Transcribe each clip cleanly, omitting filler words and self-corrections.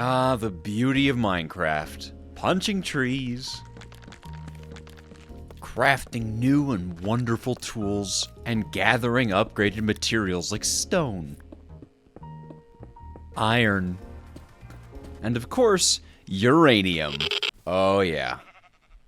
Ah, the beauty of Minecraft. Punching trees, crafting new and wonderful tools, and gathering upgraded materials like stone, iron, and of course, uranium. Oh yeah,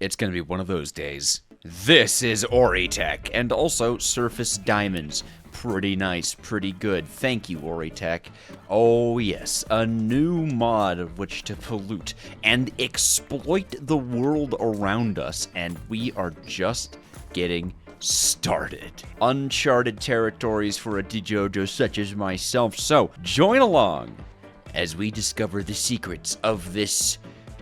it's gonna be one of those days. This is Oritech, and also surface diamonds. Pretty nice, pretty good. Thank you, Oritech. Oh yes, a new mod of which to pollute and exploit the world around us, and we are just getting started. Uncharted territories for a DJojo such as myself, so join along as we discover the secrets of this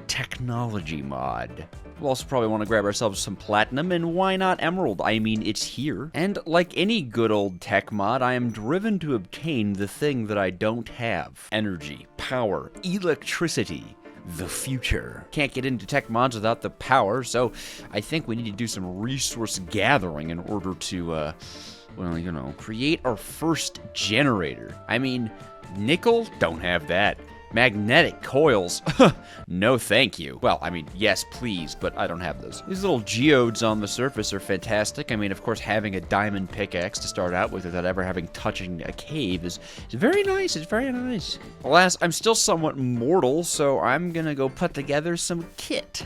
technology mod. We'll also probably want to grab ourselves some platinum, and why not emerald? I mean, it's here. And like any good old tech mod, I am driven to obtain the thing that I don't have. Energy, power, electricity, the future. Can't get into tech mods without the power, so I think we need to do some resource gathering in order to, well, you know, create our first generator. I mean, nickel? Don't have that. Magnetic coils? No thank you. Well, I mean, yes please, but I don't have those. These little geodes on the surface are fantastic. I mean, of course, having a diamond pickaxe to start out with without ever having touching a cave is very nice. It's very nice. Alas, I'm still somewhat mortal, so I'm gonna go put together some kit.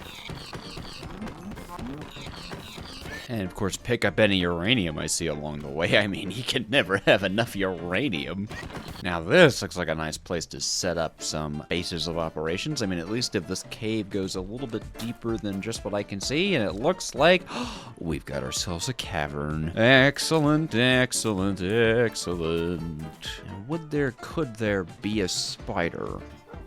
And of course, pick up any uranium I see along the way. I mean, you can never have enough uranium. Now this looks like a nice place to set up some bases of operations. I mean, at least if this cave goes a little bit deeper than just what I can see, and it looks like we've got ourselves a cavern. Excellent, excellent, excellent. Could there be a spider?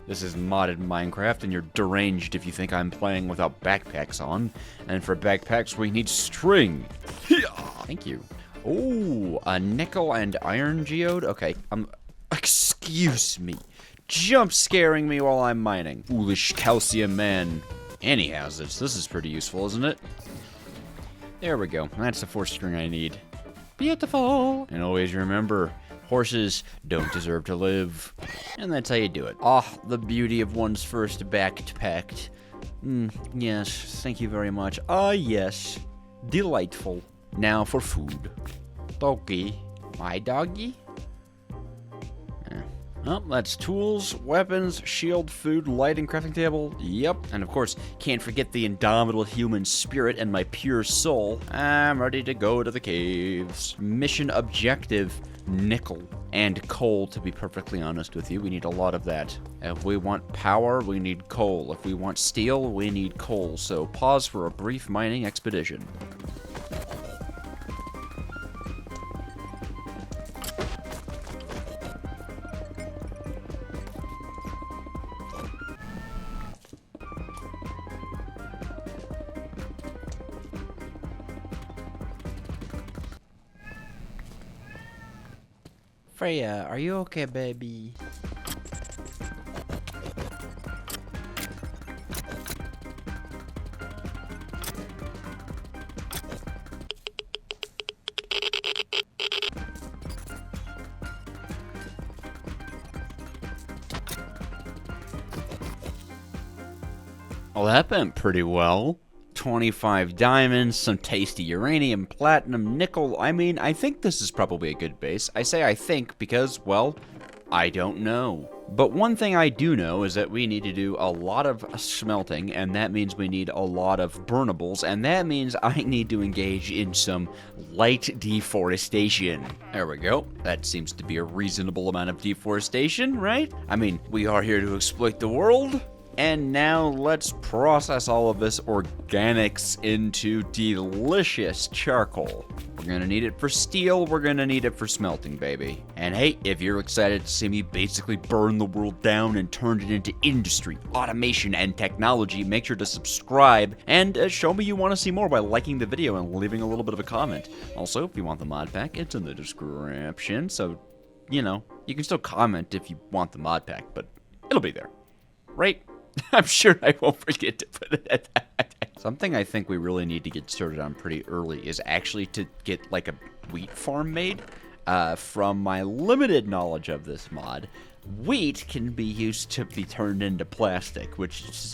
This is modded Minecraft, and you're deranged if you think I'm playing without backpacks on. And for backpacks, we need string. Thank you. Oh, a nickel and iron geode? Okay, excuse me. Jump scaring me while I'm mining. Foolish calcium man. And he has this. This is pretty useful, isn't it? There we go. That's the 4th string I need. Beautiful. And always remember, horses don't deserve to live. And that's how you do it. Ah, the beauty of one's first backpack. Yes, thank you very much. Ah, yes. Delightful. Now for food. Doggy. My doggy? Oh, that's tools, weapons, shield, food, lighting, crafting table. Yep. And of course, can't forget the indomitable human spirit and my pure soul. I'm ready to go to the caves. Mission objective, nickel and coal, to be perfectly honest with you. We need a lot of that. If we want power, we need coal. If we want steel, we need coal. So pause for a brief mining expedition. Freya, are you okay, baby? Well, that went pretty well. 25 diamonds, some tasty uranium, platinum, nickel. I mean, I think this is probably a good base. I say I think because, well, I don't know. But one thing I do know is that we need to do a lot of smelting, and that means we need a lot of burnables, and that means I need to engage in some light deforestation. There we go. That seems to be a reasonable amount of deforestation, right? I mean, we are here to exploit the world. And now let's process all of this organics into delicious charcoal. We're gonna need it for steel, we're gonna need it for smelting, baby. And hey, if you're excited to see me basically burn the world down and turn it into industry, automation, and technology, make sure to subscribe and show me you want to see more by liking the video and leaving a little bit of a comment. Also, if you want the mod pack, it's in the description, so, you know, you can still comment if you want the mod pack, but it'll be there, right? I'm sure I won't forget to put it at Something I think we really need to get started on pretty early is actually to get like a wheat farm made. From my limited knowledge of this mod, wheat can be used to be turned into plastic,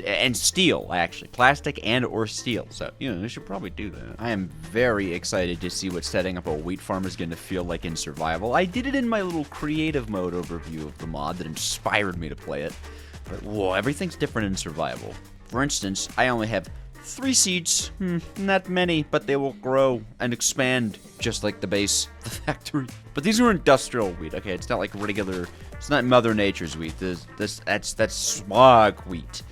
and steel, actually. Plastic and or steel. So, they should probably do that. I am very excited to see what setting up a wheat farm is going to feel like in survival. I did it in my little creative mode overview of the mod that inspired me to play it. But, whoa, everything's different in survival. For instance, I only have 3 seeds. Not many, but they will grow and expand just like the base of the factory. But these are industrial wheat, okay? It's not like regular, it's not Mother Nature's wheat. That's swag wheat.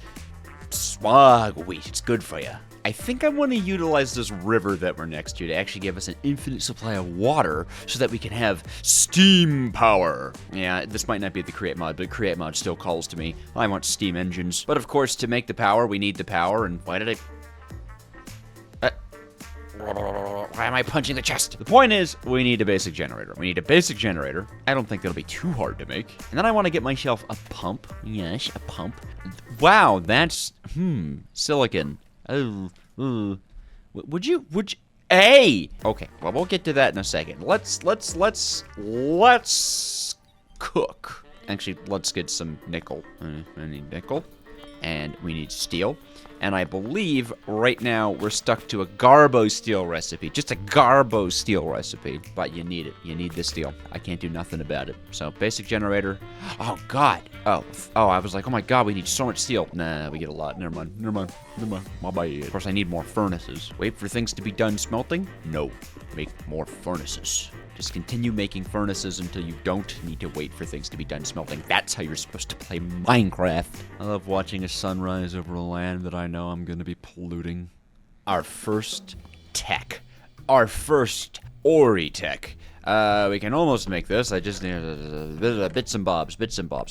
Swag wheat, it's good for you. I think I want to utilize this river that we're next to actually give us an infinite supply of water so that we can have steam power. Yeah, this might not be the create mod, but create mod still calls to me. I want steam engines. But of course, to make the power, we need the power, and why did I... Why am I punching the chest? The point is, we need a basic generator. We need a basic generator. I don't think that'll be too hard to make. And then I want to get myself a pump. Yes, a pump. Wow, that's... silicon. Oh, would you, hey! Okay, well, we'll get to that in a second. Let's cook. Actually, let's get some nickel. I need nickel. And we need steel. And I believe right now we're stuck to a Garbo steel recipe. Just a Garbo steel recipe. But you need it. You need the steel. I can't do nothing about it. So, basic generator. Oh, God. Oh, I was like, oh my God, we need so much steel. Nah, we get a lot. Never mind. My bad. Of course, I need more furnaces. Wait for things to be done smelting? No. Make more furnaces. Just continue making furnaces until you don't need to wait for things to be done smelting. That's how you're supposed to play Minecraft. I love watching a sunrise over a land that I know I'm going to be polluting. Our first tech. Our first Oritech. We can almost make this. I just need bits and bobs.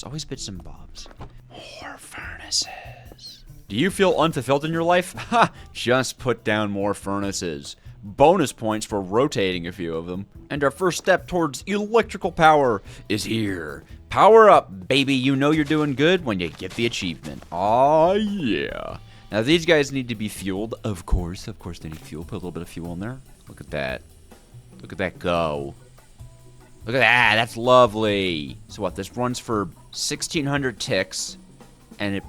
Always bits and bobs. More furnaces. Do you feel unfulfilled in your life? Ha! Just put down more furnaces. Bonus points for rotating a few of them. And our first step towards electrical power is here. Power up, baby. You know you're doing good when you get the achievement. Aw, yeah. Now, these guys need to be fueled. Of course they need fuel. Put a little bit of fuel in there. Look at that. Look at that go. Look at that. That's lovely. So what? This runs for 1,600 ticks. And it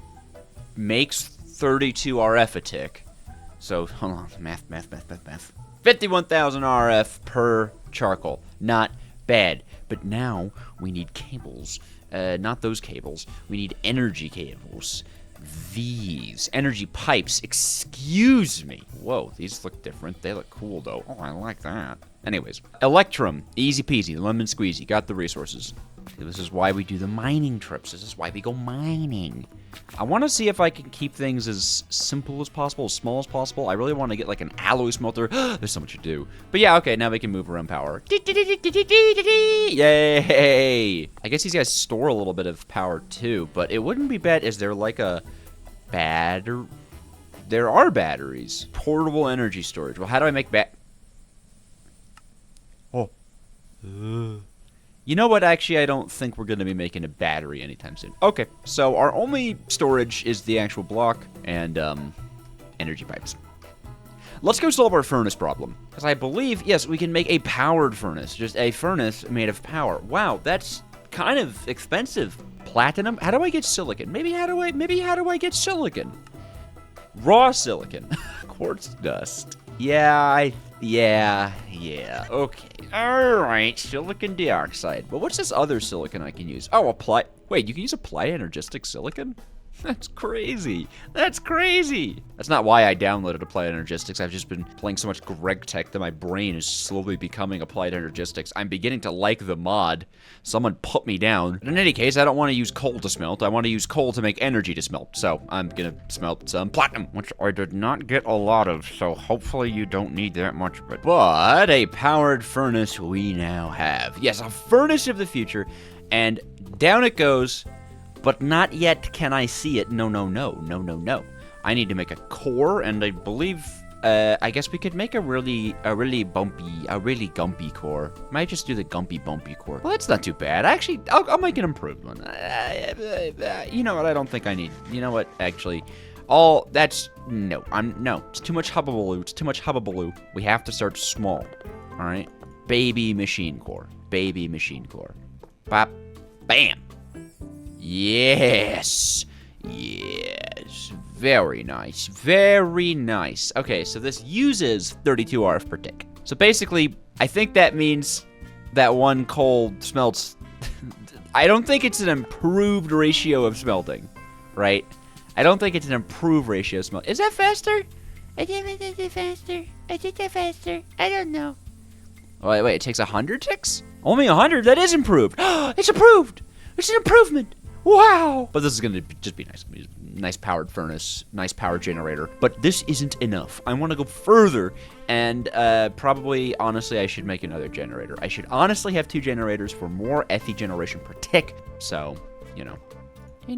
makes 32 RF a tick. So, hold on. Math. 51,000 RF per charcoal. Not bad. But now we need cables. Not those cables. We need energy cables. These. Energy pipes. Excuse me. Whoa, these look different. They look cool, though. Oh, I like that. Anyways. Electrum. Easy peasy. Lemon squeezy. Got the resources. This is why we do the mining trips. This is why we go mining. I want to see if I can keep things as simple as possible, as small as possible. I really want to get like an alloy smelter. There's so much to do. But yeah, okay, now we can move around power. Yay! I guess these guys store a little bit of power too, but it wouldn't be bad. Is there like a battery? There are batteries. Portable energy storage. Well, how do I make Oh. You know what? Actually, I don't think we're going to be making a battery anytime soon. Okay, so our only storage is the actual block and energy pipes. Let's go solve our furnace problem. Because I believe, yes, we can make a powered furnace. Just a furnace made of power. Wow, that's kind of expensive. Platinum? How do I get silicon? Maybe how do I get silicon? Raw silicon. Quartz dust. Yeah. Okay. Alright, silicon dioxide. But what's this other silicon I can use? Oh, wait, you can use applied energistic silicon? That's crazy. That's crazy. That's not why I downloaded Applied Energistics. I've just been playing so much GregTech that my brain is slowly becoming Applied Energistics. I'm beginning to like the mod. Someone put me down. But in any case, I don't want to use coal to smelt. I want to use coal to make energy to smelt. So I'm going to smelt some platinum, which I did not get a lot of. So hopefully you don't need that much of it. But a powered furnace we now have. Yes, a furnace of the future. And down it goes. But not yet can I see it. No. I need to make a core, and I believe, I guess we could make a really gumpy core. Might just do the bumpy core. Well, that's not too bad. Actually, I'll make an improved one. You know what? I don't think I need. You know what? Actually, no. It's too much hubbabaloo. We have to start small. All right. Baby machine core. Bop. Bam. Yes. Yes. Very nice. Very nice. Okay, so this uses 32 RF per tick. So basically, I think that means that one coal smelts... I don't think it's an improved ratio of smelting, right? I don't think it's an improved ratio of smelting. Is that faster? I did it faster. I did that faster. I don't know. Wait, it takes 100 ticks? Only 100? That is improved. It's improved. It's an improvement. Wow. But this is going to just be nice. Nice powered furnace, nice power generator. But this isn't enough. I want to go further, and probably, honestly, I should make another generator. I should honestly have 2 generators for more Fe generation per tick. So, you know. I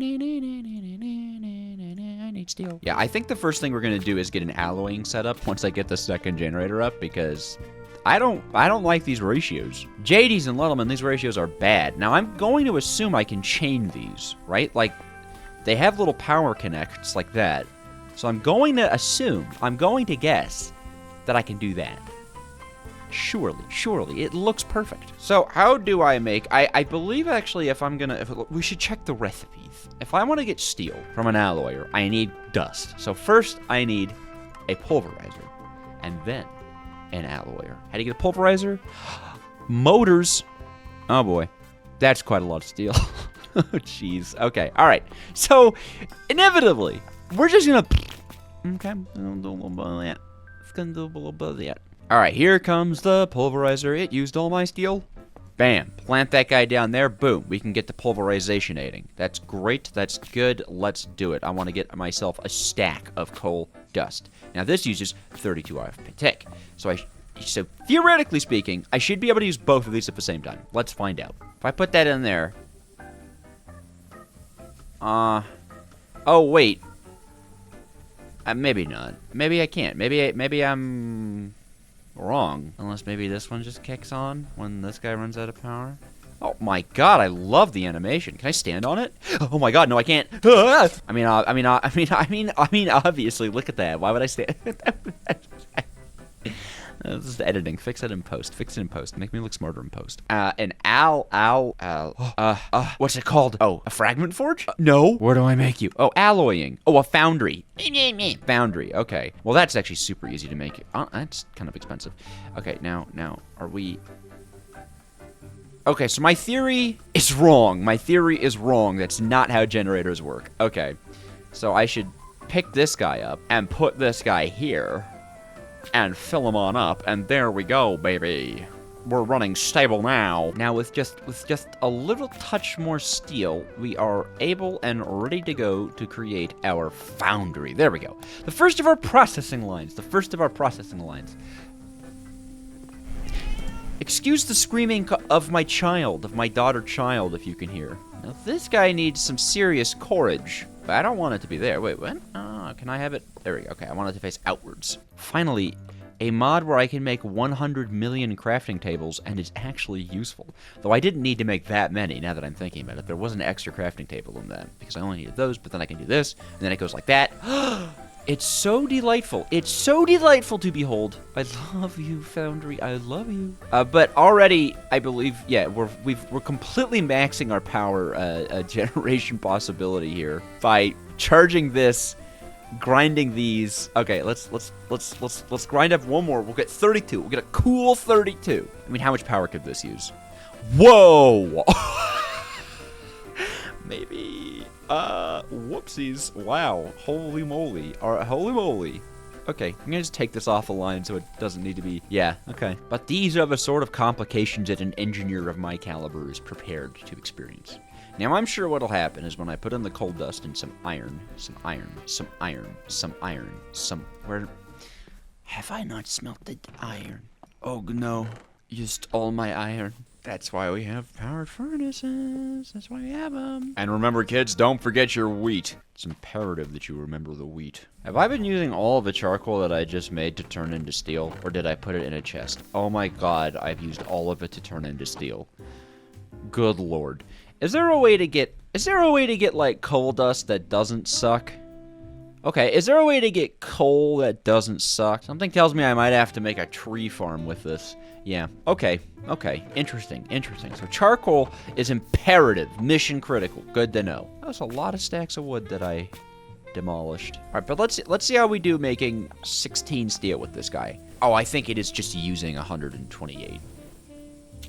need steel. Yeah, I think the first thing we're going to do is get an alloying setup once I get the second generator up, because I don't like these ratios. JD's and Luttleman, these ratios are bad. Now, I'm going to assume I can chain these, right? Like, they have little power connects like that. So I'm going to assume, I'm going to guess that I can do that. Surely. It looks perfect. So how do I make, I believe actually we should check the recipes. If I want to get steel from an alloyer, I need dust. So first I need a pulverizer and then an alloyer. How do you get a pulverizer? Motors. Oh boy, that's quite a lot of steel. Oh, jeez. Okay. All right. So, inevitably, we're just gonna... Okay. It's gonna do a little bit of that. All right. Here comes the pulverizer. It used all my steel. Bam. Plant that guy down there. Boom. We can get the pulverizationating. That's great. That's good. Let's do it. I want to get myself a stack of coal dust. Now, this uses 32 RF per tick. So, theoretically speaking, I should be able to use both of these at the same time. Let's find out. If I put that in there... oh, wait. Maybe not. Maybe I can't. Maybe I'm wrong. Unless maybe this one just kicks on when this guy runs out of power. Oh my god, I love the animation. Can I stand on it? Oh my god, no, I can't. I mean, obviously, look at that. Why would I stand? This is editing. Fix it in post. Make me look smarter in post. What's it called? Oh, a fragment forge? No. Where do I make you? Oh, alloying. Oh, a foundry. Foundry. Okay. Well, that's actually super easy to make. That's kind of expensive. Okay, now, are we... Okay, so my theory is wrong. That's not how generators work. Okay. So I should pick this guy up and put this guy here. And fill them on up, and there we go, baby. We're running stable now. Now, with just a little touch more steel, we are able and ready to go to create our foundry. There we go. The first of our processing lines. Excuse the screaming of my daughter child, if you can hear. Now, this guy needs some serious courage. But I don't want it to be there. Wait, what? Can I have it? There we go. Okay, I want it to face outwards. Finally, a mod where I can make 100 million crafting tables, and it's actually useful. Though I didn't need to make that many, now that I'm thinking about it. There was an extra crafting table in that, because I only needed those, but then I can do this, and then it goes like that. It's so delightful. It's so delightful to behold. I love you, Foundry. I love you. But already, I believe, yeah, we're completely maxing our power generation possibility here by charging this, grinding these. Okay, let's grind up one more. We'll get 32. We'll get a cool 32. I mean, how much power could this use? Whoa! Maybe. Whoopsies. Wow. Holy moly. Alright, holy moly. Okay, I'm gonna just take this off the line so it doesn't need to be... Yeah, okay. But these are the sort of complications that an engineer of my caliber is prepared to experience. Now, I'm sure what'll happen is when I put in the coal dust and some iron... Where... Have I not smelted iron? Oh, no. Used all my iron. That's why we have powered furnaces. That's why we have them. And remember, kids, don't forget your wheat. It's imperative that you remember the wheat. Have I been using all of the charcoal that I just made to turn into steel? Or did I put it in a chest? Oh my god, I've used all of it to turn into steel. Good lord. Is there a way to get like, coal dust that doesn't suck? Okay, is there a way to get coal that doesn't suck? Something tells me I might have to make a tree farm with this. Yeah, okay, interesting. So charcoal is imperative, mission critical, good to know. That was a lot of stacks of wood that I demolished. All right, but let's see how we do making 16 steel with this guy. Oh, I think it is just using 128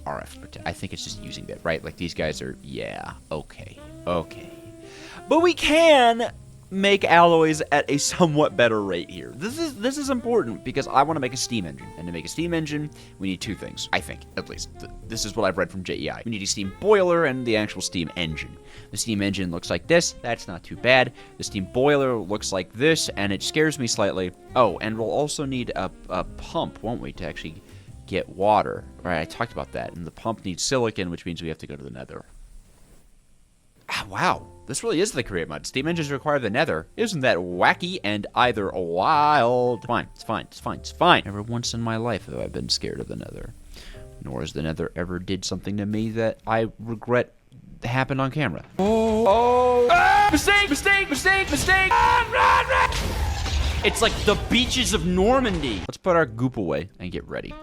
RF. I think it's just using that, right? Like these guys are, yeah, okay. But we can make alloys at a somewhat better rate here. This is important because I want to make a steam engine. And to make a steam engine, we need two things, I think, at least. This is what I've read from JEI. We need a steam boiler and the actual steam engine. The steam engine looks like this. That's not too bad. The steam boiler looks like this, and it scares me slightly. Oh, and we'll also need a pump, won't we, to actually get water. Right, I talked about that. And the pump needs silicon, which means we have to go to the Nether. Ah, wow. This really is the create mod. Steam engines require the Nether. Isn't that wacky and either wild? It's fine. Never once in my life have I been scared of the Nether. Nor has the Nether ever did something to me that I regret happened on camera. Mistake! Run! It's like the beaches of Normandy. Let's put our goop away and get ready.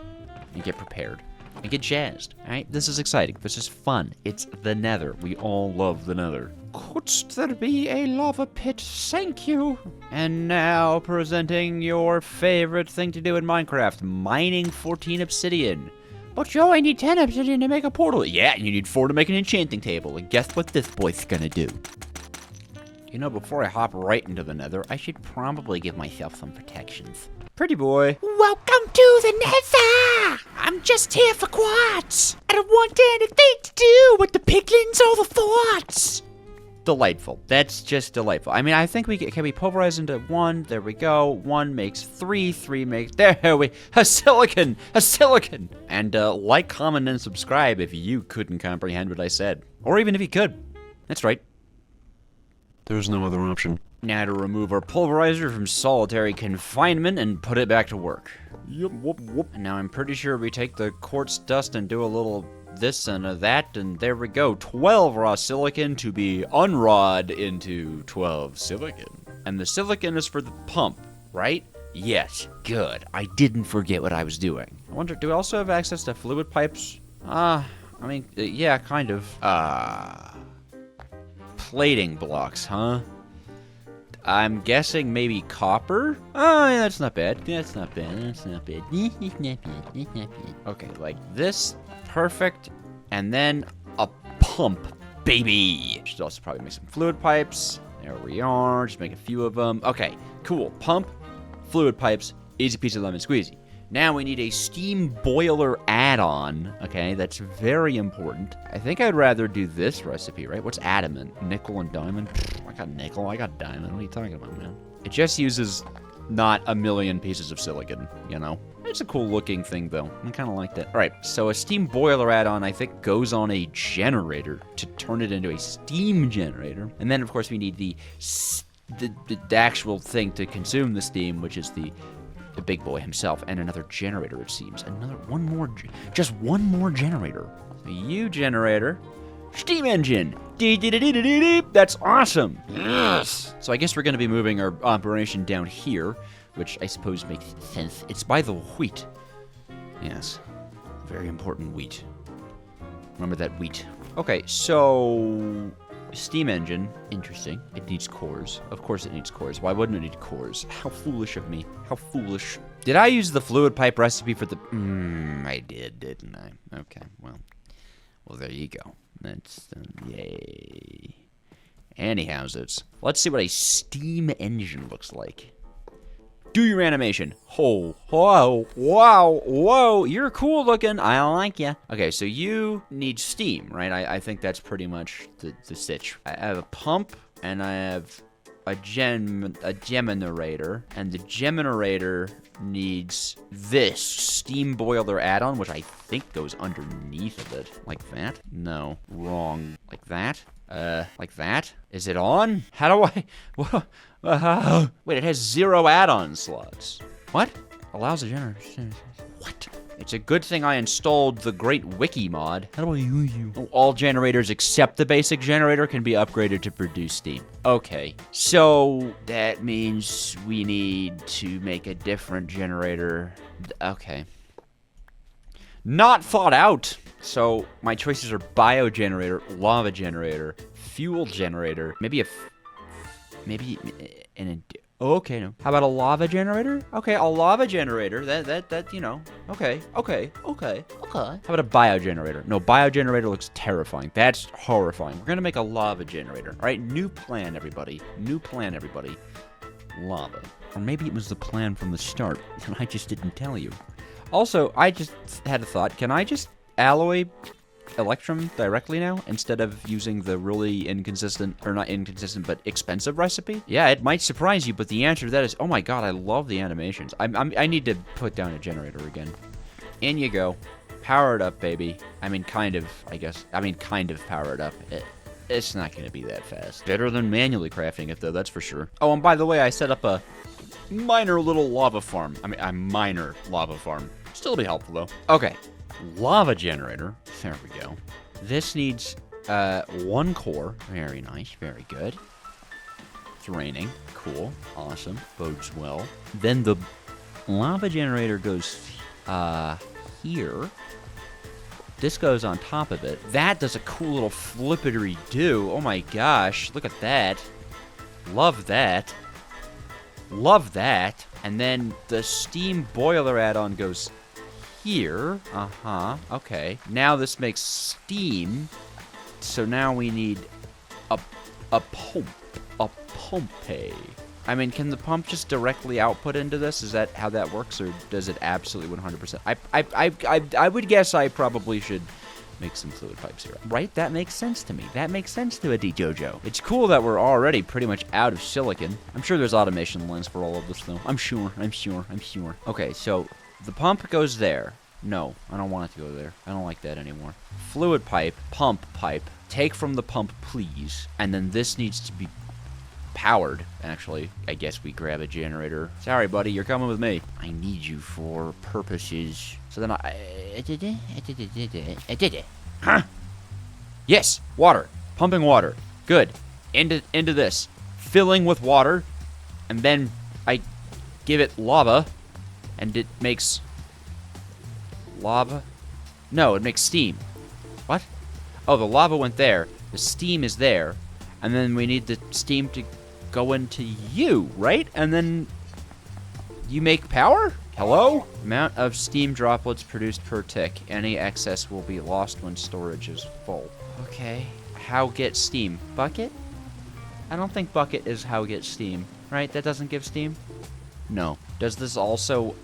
And get prepared. And get jazzed. Alright? This is exciting. This is fun. It's the Nether. We all love the Nether. Couldst there be a lava pit? Thank you. And now presenting your favorite thing to do in Minecraft. Mining 14 obsidian. But you only need 10 obsidian to make a portal. Yeah, and you need 4 to make an enchanting table. And guess what this boy's gonna do? You know, before I hop right into the Nether, I should probably give myself some protections. Pretty boy. Welcome to the Nether! I'm just here for quartz. I don't want anything to do with the piglins or the forts. Delightful. That's just delightful. I mean, I think can we pulverize into 1? There we go. 1 makes 3. 3 makes, there we, a silicon. And like, comment, and subscribe if you couldn't comprehend what I said. Or even if you could. That's right. There's no other option. Now to remove our pulverizer from solitary confinement and put it back to work. Yep, whoop. And now I'm pretty sure we take the quartz dust and do a little this and that, and there we go. 12 raw silicon to be unrawed into 12 silicon. And the silicon is for the pump, right? Yes, good. I didn't forget what I was doing. I wonder, do we also have access to fluid pipes? I mean, yeah, kind of. Plating blocks, huh? I'm guessing maybe copper? Oh, yeah, that's not bad. That's not bad. Okay, like this. Perfect. And then a pump, baby. Should also probably make some fluid pipes. There we are. Just make a few of them. Okay, cool. Pump, fluid pipes, easy peasy lemon squeezy. Now we need a steam boiler add-on. Okay, that's very important. I think I'd rather do this recipe, right? What's adamant? Nickel and diamond? I got nickel, I got diamond. What are you talking about, man? It just uses not a million pieces of silicon, you know? It's a cool looking thing, though. I kind of like that. All right, so a steam boiler add-on, I think, goes on a generator to turn it into a steam generator. And then, of course, we need the actual thing to consume the steam, which is the big boy himself, and another generator, it seems. Just one more generator. You generator. Steam engine. That's awesome. Yes. So I guess we're going to be moving our operation down here, which I suppose makes sense. It's by the wheat. Yes. Very important wheat. Remember that wheat. Okay, so steam engine, interesting. It needs cores. Of course it needs cores. Why wouldn't it need cores? How foolish of me. How foolish. Did I use the fluid pipe recipe for the... I did, didn't I? Okay, well, there you go. That's, yay. Anyhow's, let's see what a steam engine looks like. Do your animation. Oh, whoa, wow, whoa, you're cool looking. I like ya. Okay, so you need steam, right? I think that's pretty much the sitch. I have a pump, and I have a generator, and the generator needs this steam boiler add-on, which I think goes underneath of it. Like that? No, wrong. Like that? Like that? Is it on? How do I... Wait, it has 0 add-on slots. What? Allows a generator... What? It's a good thing I installed the great wiki mod. How do I use you? All generators except the basic generator can be upgraded to produce steam. Okay, so that means we need to make a different generator. Okay. Not thought out. So my choices are biogenerator, lava generator, fuel generator, maybe okay, no. How about a lava generator? Okay, a lava generator. That you know. Okay. How about a biogenerator? No, biogenerator looks terrifying. That's horrifying. We're gonna make a lava generator. All right, new plan, everybody. Lava. Or maybe it was the plan from the start, and I just didn't tell you. Also, I just had a thought. Can I just alloy Electrum directly now instead of using the really inconsistent, or not inconsistent, but expensive recipe? Yeah, it might surprise you, but the answer to that is, oh my god, I love the animations. I need to put down a generator again. In you go. Power it up, baby. I mean, kind of, I guess. I mean, kind of power it up. It's not going to be that fast. Better than manually crafting it, though, that's for sure. Oh, and by the way, I set up a minor little lava farm. I mean, a minor lava farm. Still be helpful, though. Okay. Lava generator. There we go. This needs 1 core. Very nice. Very good. It's raining. Cool. Awesome. Bodes well. Then the lava generator goes here. This goes on top of it. That does a cool little flippery-do. Oh my gosh. Look at that. Love that. Love that. And then the steam boiler add-on goes here. Okay. Now this makes steam. So now we need a pump. A pumpe. I mean, can the pump just directly output into this? Is that how that works, or does it absolutely 100%? I would guess I probably should make some fluid pipes here. Right? That makes sense to me. That makes sense to a D-Jojo. It's cool that we're already pretty much out of silicon. I'm sure there's automation lines for all of this, though. I'm sure. Okay, so the pump goes there. No, I don't want it to go there. I don't like that anymore. Fluid pipe, pump pipe. Take from the pump, please. And then this needs to be powered. Actually, I guess we grab a generator. Sorry, buddy, you're coming with me. I need you for purposes. So then I did it. Huh? Yes, water. Pumping water. Good. Into this. Filling with water. And then I give it lava. And it makes lava? No, it makes steam. What? Oh, the lava went there. The steam is there. And then we need the steam to go into you, right? And then you make power? Hello? Amount of steam droplets produced per tick. Any excess will be lost when storage is full. Okay. How get steam? Bucket? I don't think bucket is how get steam, right? That doesn't give steam? No. Does this also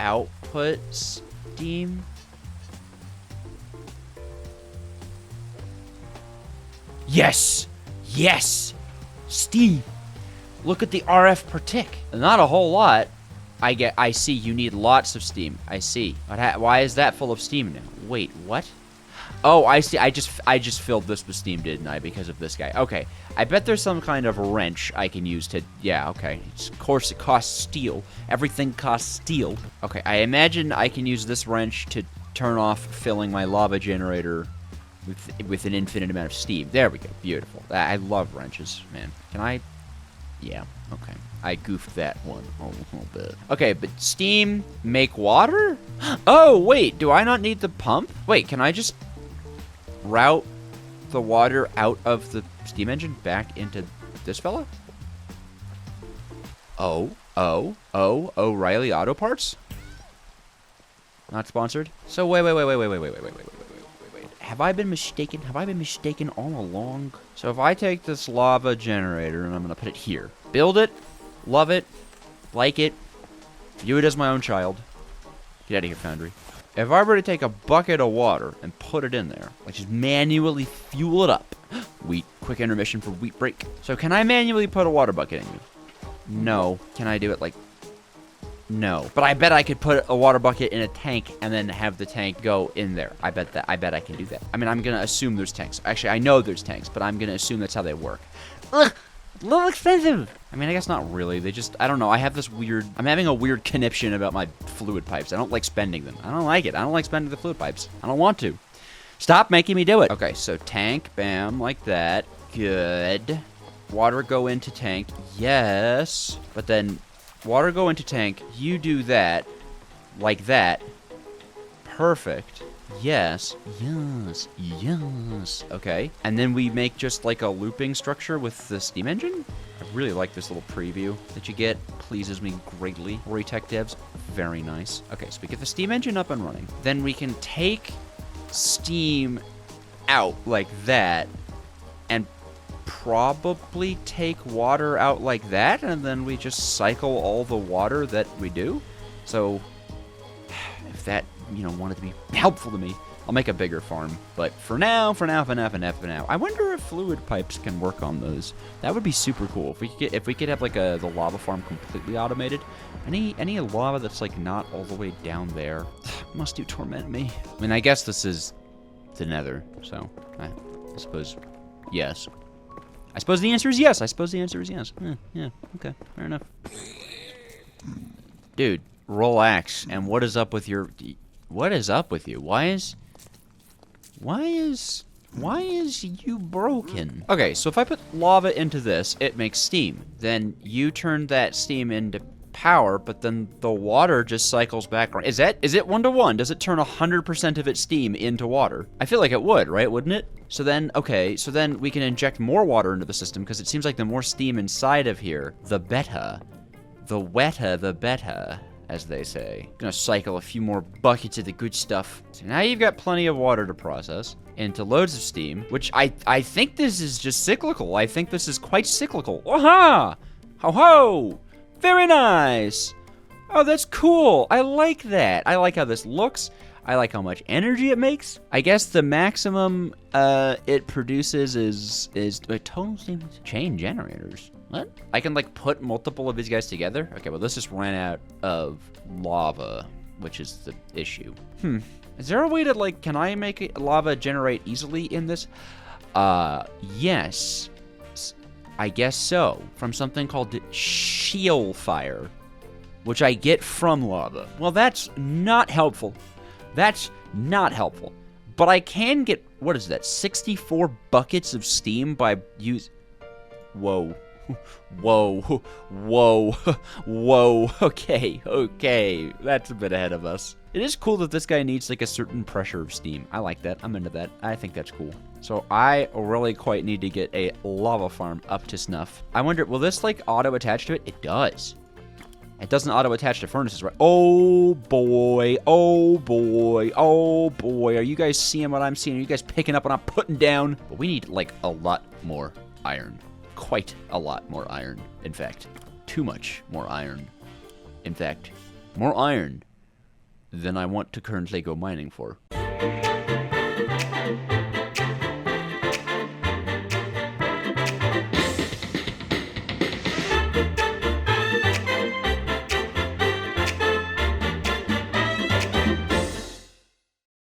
output steam? Yes! Yes! Steam! Look at the RF per tick. Not a whole lot. I see. You need lots of steam. I see. Why is that full of steam now? Wait, what? Oh, I see. I just filled this with steam, didn't I? Because of this guy. Okay. I bet there's some kind of wrench I can use to... Yeah, okay. Of course, it costs steel. Everything costs steel. Okay, I imagine I can use this wrench to turn off filling my lava generator with an infinite amount of steam. There we go. Beautiful. I love wrenches, man. Can I... Yeah, okay. I goofed that one a little bit. Okay, but steam make water? Oh, wait. Do I not need the pump? Wait, can I just route the water out of the steam engine back into this fella? Oh, O'Reilly Auto Parts? Not sponsored? So wait. Have I been mistaken? Have I been mistaken all along? So if I take this lava generator and I'm gonna put it here, build it, love it, like it, view it as my own child. Get out of here, Foundry. If I were to take a bucket of water and put it in there, like just manually fuel it up. Wheat, quick intermission for wheat break. So can I manually put a water bucket in you? No. Can I do it like... No. But I bet I could put a water bucket in a tank and then have the tank go in there. I bet I can do that. I mean, I'm gonna assume there's tanks. Actually, I know there's tanks, but I'm gonna assume that's how they work. Ugh! A little expensive. I mean, I guess not really. They just, I don't know. I have this weird, I'm having a weird conniption about my fluid pipes. I don't like spending them. I don't like it. I don't like spending the fluid pipes. I don't want to. Stop making me do it. Okay, so tank, bam, like that. Good. Water go into tank. Yes. But then water go into tank. You do that. Like that. Perfect. Yes. Yes. Yes. Okay. And then we make just like a looping structure with the steam engine. I really like this little preview that you get. Pleases me greatly. Oritech devs, very nice. Okay, so we get the steam engine up and running. Then we can take steam out like that and probably take water out like that, and then we just cycle all the water that we do. So if that, you know, wanted to be helpful to me, I'll make a bigger farm. But for now, I wonder if fluid pipes can work on those. That would be super cool. If we could have like the lava farm completely automated. Any lava that's like not all the way down there must do torment me. I mean, I guess this is the Nether, so I suppose yes. I suppose the answer is yes. Yeah, okay, fair enough. Dude, relax. And what is up with your... What is up with you? Why is you broken? Okay, so if I put lava into this, it makes steam. Then you turn that steam into power, but then the water just cycles back around. Is it 1-to-1? Does it turn 100% of its steam into water? I feel like it would, right? Wouldn't it? So then, okay, so then we can inject more water into the system, because it seems like the more steam inside of here, the better. The wetter, the better, as they say. Gonna cycle a few more buckets of the good stuff. So now you've got plenty of water to process into loads of steam, which I think this is just cyclical. I think this is quite cyclical. Aha! Ho ho! Very nice! Oh, that's cool. I like that. I like how this looks. I like how much energy it makes. I guess the maximum it produces is a total steam chain generators. What? I can like put multiple of these guys together? Okay, well this just ran out of lava, which is the issue. Is there a way to like, can I make lava generate easily in this? Yes. I guess so. From something called shield fire, which I get from lava. Well, that's not helpful. That's not helpful. But I can get, what is that, 64 buckets of steam by use... Whoa. Whoa. Whoa. Whoa. Okay. That's a bit ahead of us. It is cool that this guy needs like a certain pressure of steam. I like that. I'm into that. I think that's cool. So I really quite need to get a lava farm up to snuff. I wonder, will this like auto attach to it? It does. It doesn't auto-attach to furnaces, right? Oh, boy. Oh, boy. Oh, boy. Are you guys seeing what I'm seeing? Are you guys picking up what I'm putting down? But we need, like, a lot more iron. Quite a lot more iron. In fact, too much more iron. In fact, more iron than I want to currently go mining for.